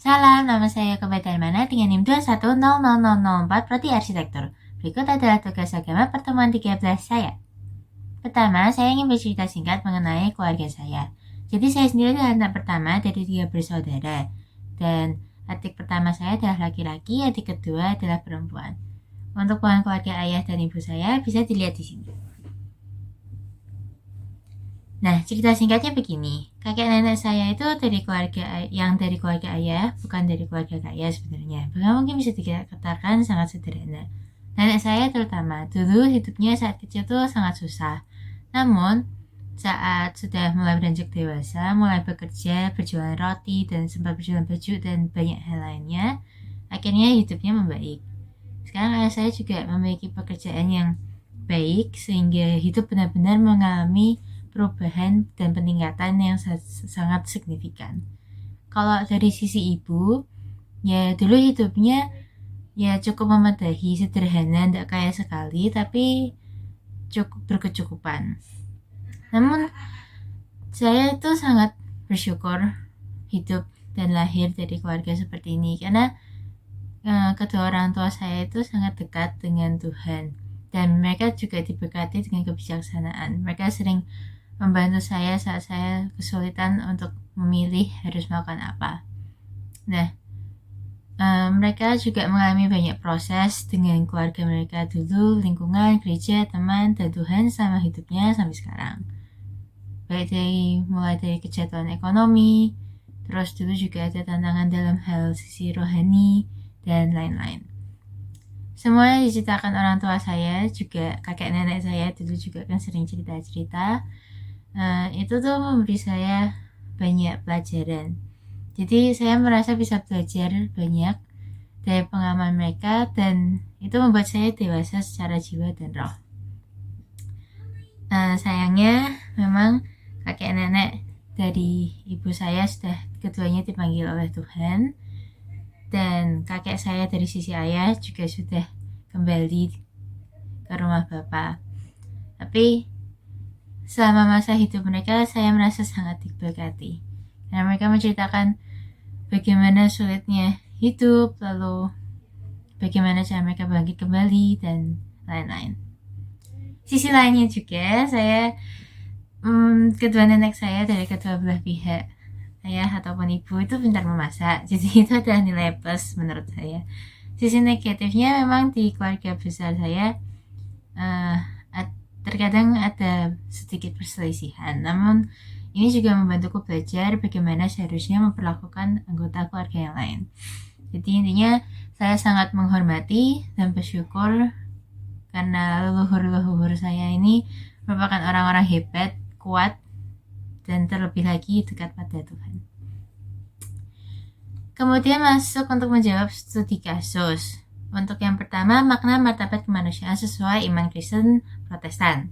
Salam, nama saya Yoko Darmana dengan NIM 2100004 Prodi Arsitektur. Berikut adalah tugas agama pertemuan 13 saya. Pertama, saya ingin bercerita singkat mengenai keluarga saya. Jadi saya sendiri adalah anak pertama dari 3 bersaudara. Dan adik pertama saya adalah laki-laki, adik kedua adalah perempuan. Untuk bahan keluarga ayah dan ibu saya bisa dilihat di sini. Nah, cerita singkatnya begini. Kakek nenek saya itu dari keluarga ayah, bukan dari keluarga kaya sebenarnya. Bahkan mungkin bisa dikatakan sangat sederhana. Nenek saya terutama, dulu hidupnya saat kecil tuh sangat susah. Namun, saat sudah mulai beranjak dewasa, mulai bekerja, berjualan roti, dan sempat berjualan baju, dan banyak hal lainnya, akhirnya hidupnya membaik. Sekarang ayah saya juga memiliki pekerjaan yang baik, sehingga hidup benar-benar mengalami perubahan dan peningkatan yang sangat signifikan. Kalau dari sisi ibu, ya dulu hidupnya ya cukup memadai, sederhana, tidak kaya sekali, tapi cukup berkecukupan. Namun saya itu sangat bersyukur hidup dan lahir dari keluarga seperti ini, karena kedua orang tua saya itu sangat dekat dengan Tuhan, dan mereka juga diberkati dengan kebijaksanaan. Mereka sering membantu saya saat saya kesulitan untuk memilih harus melakukan apa. Nah, mereka juga mengalami banyak proses dengan keluarga mereka dulu, lingkungan, gereja, teman, dan Tuhan selama hidupnya sampai sekarang. Baik mulai dari kejatuhan ekonomi, terus dulu juga ada tantangan dalam hal sisi rohani, dan lain-lain. Semuanya diceritakan orang tua saya, juga kakek nenek saya dulu juga kan sering cerita-cerita. Itu tuh memberi saya banyak pelajaran. Jadi saya merasa bisa belajar banyak dari pengalaman mereka, dan itu membuat saya dewasa secara jiwa dan roh. Sayangnya memang kakek nenek dari ibu saya sudah keduanya dipanggil oleh Tuhan, dan kakek saya dari sisi ayah juga sudah kembali ke rumah Bapa. Tapi selama masa hidup mereka, saya merasa sangat diberkati. Karena mereka menceritakan bagaimana sulitnya hidup, lalu bagaimana cara mereka bangkit kembali, dan lain-lain. Sisi lainnya juga, saya kedua nenek saya dari kedua belah pihak, ayah ataupun ibu, itu pintar memasak. Jadi itu adalah nilai plus menurut saya. Sisi negatifnya memang di keluarga besar saya, terkadang ada sedikit perselisihan, namun ini juga membantuku belajar bagaimana seharusnya memperlakukan anggota keluarga yang lain. Jadi intinya saya sangat menghormati dan bersyukur karena leluhur-leluhur saya ini merupakan orang-orang hebat, kuat, dan terlebih lagi dekat pada Tuhan. Kemudian masuk untuk menjawab studi kasus. Untuk yang pertama, makna martabat kemanusiaan sesuai iman Kristen Protestan.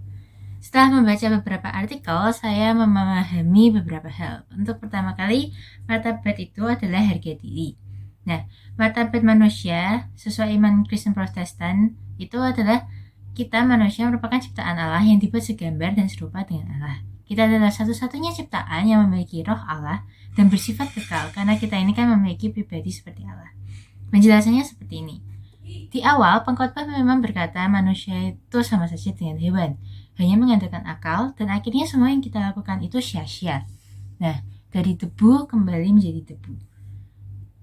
Setelah membaca beberapa artikel, saya memahami beberapa hal. Untuk pertama kali, martabat itu adalah harga diri. Nah, martabat manusia sesuai iman Kristen Protestan itu adalah kita manusia merupakan ciptaan Allah yang dibuat segambar dan serupa dengan Allah. Kita adalah satu-satunya ciptaan yang memiliki roh Allah dan bersifat kekal, karena kita ini kan memiliki pribadi seperti Allah. Penjelasannya seperti ini. Di awal, pengkhotbah memang berkata manusia itu sama saja dengan hewan, hanya mengandalkan akal, dan akhirnya semua yang kita lakukan itu sia-sia. Nah, dari debu kembali menjadi debu.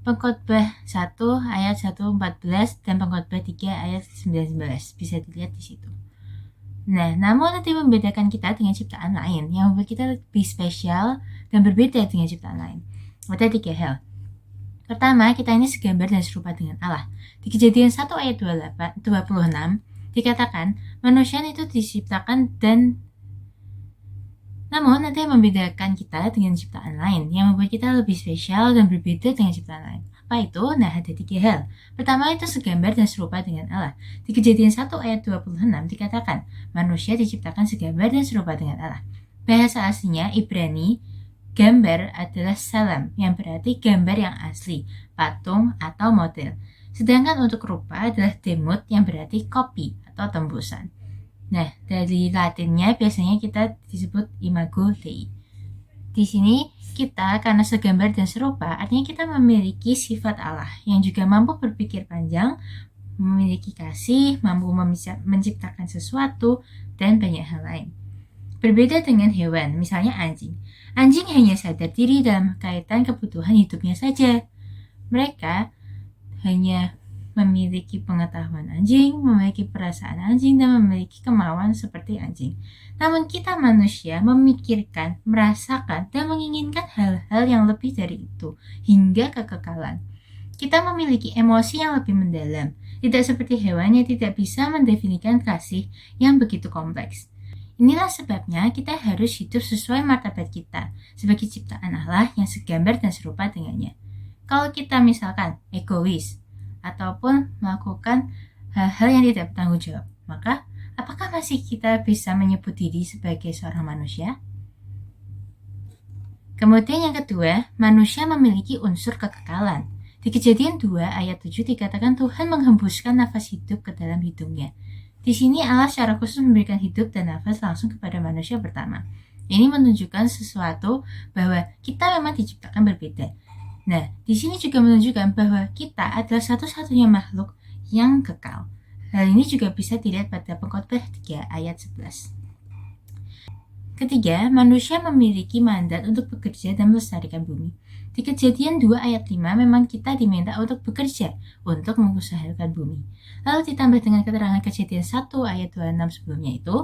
Pengkhotbah 1 ayat 1:14 dan pengkhotbah 3 ayat 19 bisa dilihat di situ. Nah, namun nanti membedakan kita dengan ciptaan lain yang membuat kita lebih spesial dan berbeda dengan ciptaan lain. Ada 3 hal. Pertama, kita ini segambar dan serupa dengan Allah. Di Kejadian 1 ayat 26 dikatakan manusia itu diciptakan dan namun nanti yang membedakan kita dengan ciptaan lain yang membuat kita lebih spesial dan berbeda dengan ciptaan lain. Apa itu? Nah, ada 3 hal. Pertama, itu segambar dan serupa dengan Allah. Di Kejadian 1 ayat 26 dikatakan manusia diciptakan segambar dan serupa dengan Allah. Bahasa aslinya Ibrani, gambar adalah salam, yang berarti gambar yang asli, patung atau model. Sedangkan untuk rupa adalah demut, yang berarti kopi atau tembusan. Nah, dari Latinnya biasanya kita disebut imago Dei. Di sini kita karena segambar dan serupa, artinya kita memiliki sifat Allah yang juga mampu berpikir panjang, memiliki kasih, mampu menciptakan sesuatu, dan banyak hal lain. Berbeda dengan hewan, misalnya anjing. Anjing hanya sadar diri dalam kaitan kebutuhan hidupnya saja. Mereka hanya memiliki pengetahuan anjing, memiliki perasaan anjing, dan memiliki kemauan seperti anjing. Namun kita manusia memikirkan, merasakan, dan menginginkan hal-hal yang lebih dari itu, hingga kekekalan. Kita memiliki emosi yang lebih mendalam, tidak seperti hewan yang tidak bisa mendefinisikan kasih yang begitu kompleks. Inilah sebabnya kita harus hidup sesuai martabat kita, sebagai ciptaan Allah yang segambar dan serupa dengannya. Kalau kita misalkan egois, ataupun melakukan hal-hal yang tidak bertanggung jawab, maka apakah masih kita bisa menyebut diri sebagai seorang manusia? Kemudian yang kedua, manusia memiliki unsur kekekalan. Di Kejadian 2 ayat 7 dikatakan Tuhan menghembuskan nafas hidup ke dalam hidungnya. Di sini Allah secara khusus memberikan hidup dan nafas langsung kepada manusia pertama. Ini menunjukkan sesuatu bahwa kita memang diciptakan berbeda. Nah, di sini juga menunjukkan bahwa kita adalah satu-satunya makhluk yang kekal. Hal ini juga bisa dilihat pada Pengkhotbah 3 ayat 11. Ketiga, manusia memiliki mandat untuk bekerja dan melestarikan bumi. Di Kejadian 2 ayat 5 memang kita diminta untuk bekerja untuk mengusahakan bumi. Lalu ditambah dengan keterangan Kejadian 1 ayat 26 sebelumnya itu,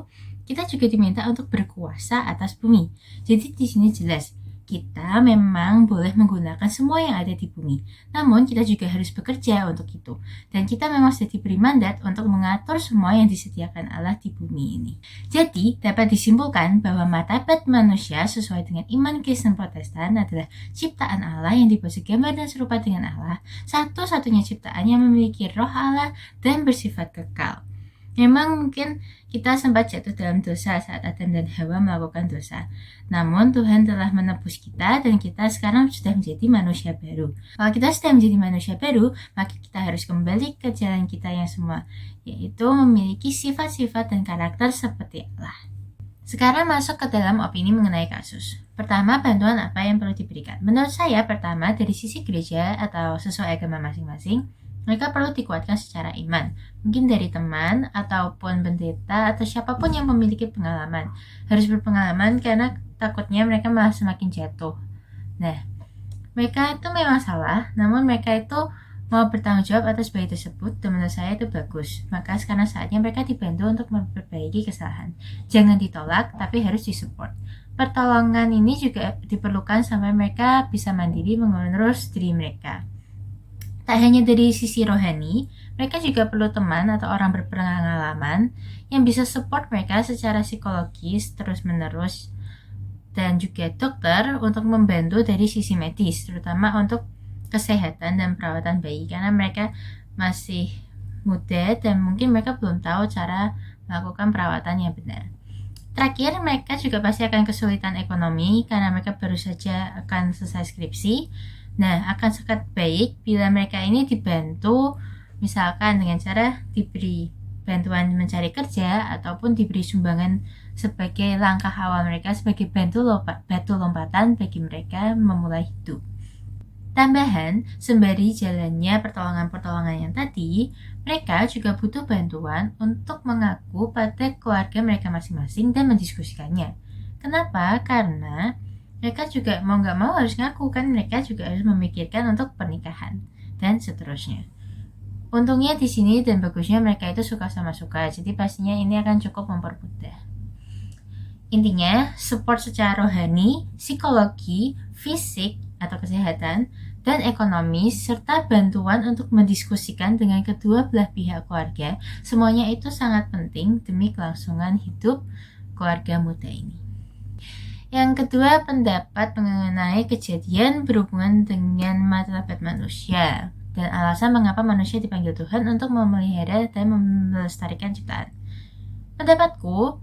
kita juga diminta untuk berkuasa atas bumi. Jadi di sini jelas, kita memang boleh menggunakan semua yang ada di bumi. Namun kita juga harus bekerja untuk itu. Dan kita memang sudah diberi mandat untuk mengatur semua yang disediakan Allah di bumi ini. Jadi dapat disimpulkan bahwa martabat manusia sesuai dengan iman Kristen Protestan adalah ciptaan Allah yang dibuat segambar dan serupa dengan Allah, satu-satunya ciptaan yang memiliki roh Allah dan bersifat kekal. Memang mungkin kita sempat jatuh dalam dosa saat Adam dan Hawa melakukan dosa. Namun Tuhan telah menebus kita dan kita sekarang sudah menjadi manusia baru. Kalau kita sudah menjadi manusia baru, maka kita harus kembali ke jalan kita yang semua, yaitu memiliki sifat-sifat dan karakter seperti Allah. Sekarang masuk ke dalam opini mengenai kasus. Pertama, bantuan apa yang perlu diberikan? Menurut saya, pertama dari sisi gereja atau sesuai agama masing-masing, mereka perlu dikuatkan secara iman, mungkin dari teman, ataupun pendeta, atau siapapun yang memiliki pengalaman. Harus berpengalaman karena takutnya mereka malah semakin jatuh. Nah, mereka itu memang salah, namun mereka itu mau bertanggung jawab atas bayi tersebut, dan menurut saya itu bagus. Maka sekarang saatnya mereka dibantu untuk memperbaiki kesalahan. Jangan ditolak, tapi harus disupport. Pertolongan ini juga diperlukan sampai mereka bisa mandiri mengurus diri mereka. Tak hanya dari sisi rohani, mereka juga perlu teman atau orang berpengalaman yang bisa support mereka secara psikologis terus-menerus, dan juga dokter untuk membantu dari sisi medis, terutama untuk kesehatan dan perawatan bayi, karena mereka masih muda dan mungkin mereka belum tahu cara melakukan perawatan yang benar. Terakhir, mereka juga pasti akan kesulitan ekonomi karena mereka baru saja akan selesai skripsi. Nah, akan sangat baik bila mereka ini dibantu, misalkan dengan cara diberi bantuan mencari kerja ataupun diberi sumbangan sebagai langkah awal mereka, sebagai batu lompatan bagi mereka memulai hidup. Tambahan, sembari jalannya pertolongan-pertolongan yang tadi, mereka juga butuh bantuan untuk mengaku pada keluarga mereka masing-masing dan mendiskusikannya. Kenapa? Karena mereka juga mau gak mau harus ngaku, kan mereka juga harus memikirkan untuk pernikahan dan seterusnya. Untungnya di sini dan bagusnya mereka itu suka sama suka, jadi pastinya ini akan cukup mempermudah. Intinya, support secara rohani, psikologi, fisik atau kesehatan, dan ekonomi, serta bantuan untuk mendiskusikan dengan kedua belah pihak keluarga, semuanya itu sangat penting demi kelangsungan hidup keluarga muda ini. Yang kedua, pendapat mengenai kejadian berhubungan dengan martabat manusia dan alasan mengapa manusia dipanggil Tuhan untuk memelihara dan melestarikan ciptaan. Pendapatku,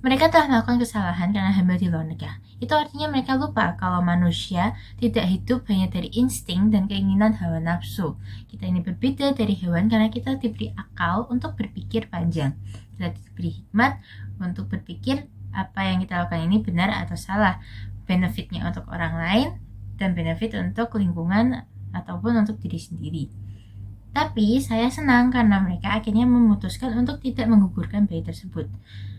mereka telah melakukan kesalahan karena hamil di luar nikah. Itu artinya mereka lupa kalau manusia tidak hidup hanya dari insting dan keinginan hawa nafsu. Kita ini berbeda dari hewan karena kita diberi akal untuk berpikir panjang. Kita diberi hikmat untuk berpikir apa yang kita lakukan ini benar atau salah. benefitnya untuk orang lain dan benefit untuk lingkungan ataupun untuk diri sendiri. Tapi saya senang karena mereka akhirnya memutuskan untuk tidak menggugurkan bayi tersebut.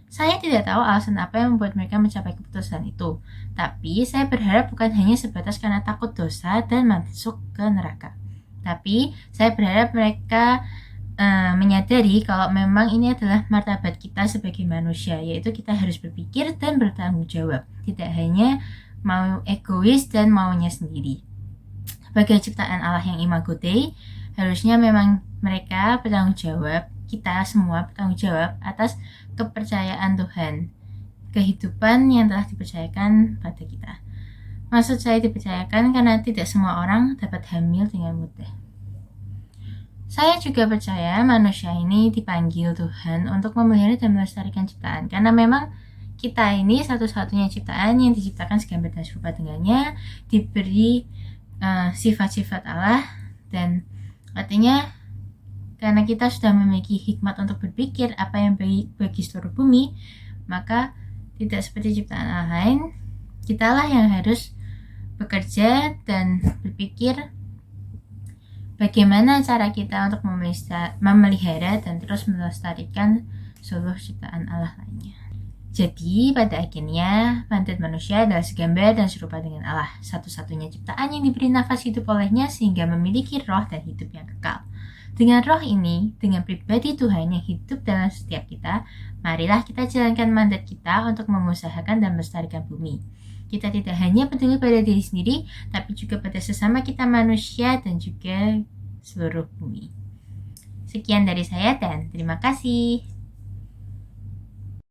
Saya tidak tahu alasan apa yang membuat mereka mencapai keputusan itu, tapi saya berharap bukan hanya sebatas karena takut dosa dan masuk ke neraka. Tapi saya berharap mereka menyadari kalau memang ini adalah martabat kita sebagai manusia, yaitu kita harus berpikir dan bertanggung jawab, tidak hanya mau egois dan maunya sendiri. Sebagai ciptaan Allah yang imago Dei, harusnya memang mereka bertanggung jawab, kita semua bertanggung jawab atas kepercayaan Tuhan, kehidupan yang telah dipercayakan pada kita. Maksud saya dipercayakan karena tidak semua orang dapat hamil dengan mudah. Saya juga percaya manusia ini dipanggil Tuhan untuk memelihara dan melestarikan ciptaan, karena memang kita ini satu-satunya ciptaan yang diciptakan segambar dan serupa dengannya, diberi sifat-sifat Allah, dan artinya karena kita sudah memiliki hikmat untuk berpikir apa yang baik bagi seluruh bumi, maka tidak seperti ciptaan Allah lain, kitalah yang harus bekerja dan berpikir bagaimana cara kita untuk memelihara dan terus melestarikan seluruh ciptaan Allah lainnya. Jadi pada akhirnya mandat manusia adalah segambar dan serupa dengan Allah, satu-satunya ciptaan yang diberi nafas hidup olehnya sehingga memiliki roh dan hidup yang kekal. Dengan roh ini, dengan pribadi Tuhan yang hidup dalam setiap kita, marilah kita jalankan mandat kita untuk mengusahakan dan melestarikan bumi. Kita tidak hanya peduli pada diri sendiri, tapi juga pada sesama kita manusia dan juga seluruh bumi. Sekian dari saya dan terima kasih.